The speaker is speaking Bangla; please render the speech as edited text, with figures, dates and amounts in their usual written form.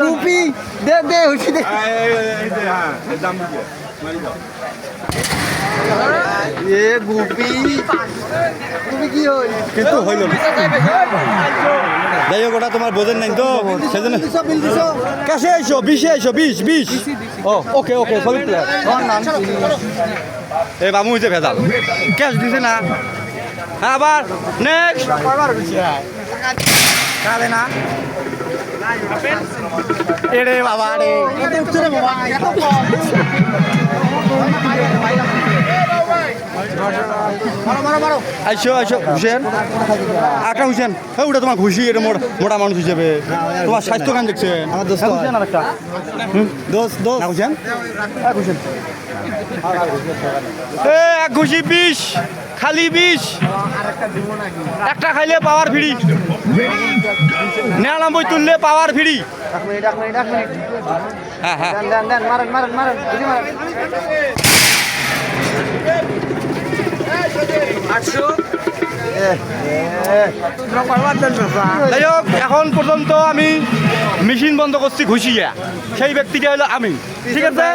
গুপি দে দে হইছি দে এ গুপি তুমি কি হই কিন্তু হইল না যাই হোক ওটা তোমার বোঝেন নাই তো সেজন্য কাছে আইসো 20 আইসো 20 ও ওকে ওকে সবই ক্লিয়ার এই বামু হইছে ভেজাল ক্যাশ দিছে না হ্যাঁ আবার নেক্সট কালে না এরে বাবা রে আইসো আইসো হুসেন আকা হুসেন হ্যাঁ ওটা তোমার খুশি এটা মোটা মানুষ হিসেবে তোমার স্বাস্থ্য গান দেখছেন আমার দোস্ত হুসেন আর একটা দোস্ত হুসেন এক হুসেন এক ঘুষি 20 খালি 20 একটা খাইলে পাওয়ার ফ্রি 99 তুললে পাওয়ার ফ্রি হ্যাঁ হ্যাঁ যাই হোক এখন পর্যন্ত আমি মেশিন বন্ধ করছি ঘুষিয়া সেই ব্যক্তিটা হলো আমি ঠিক আছে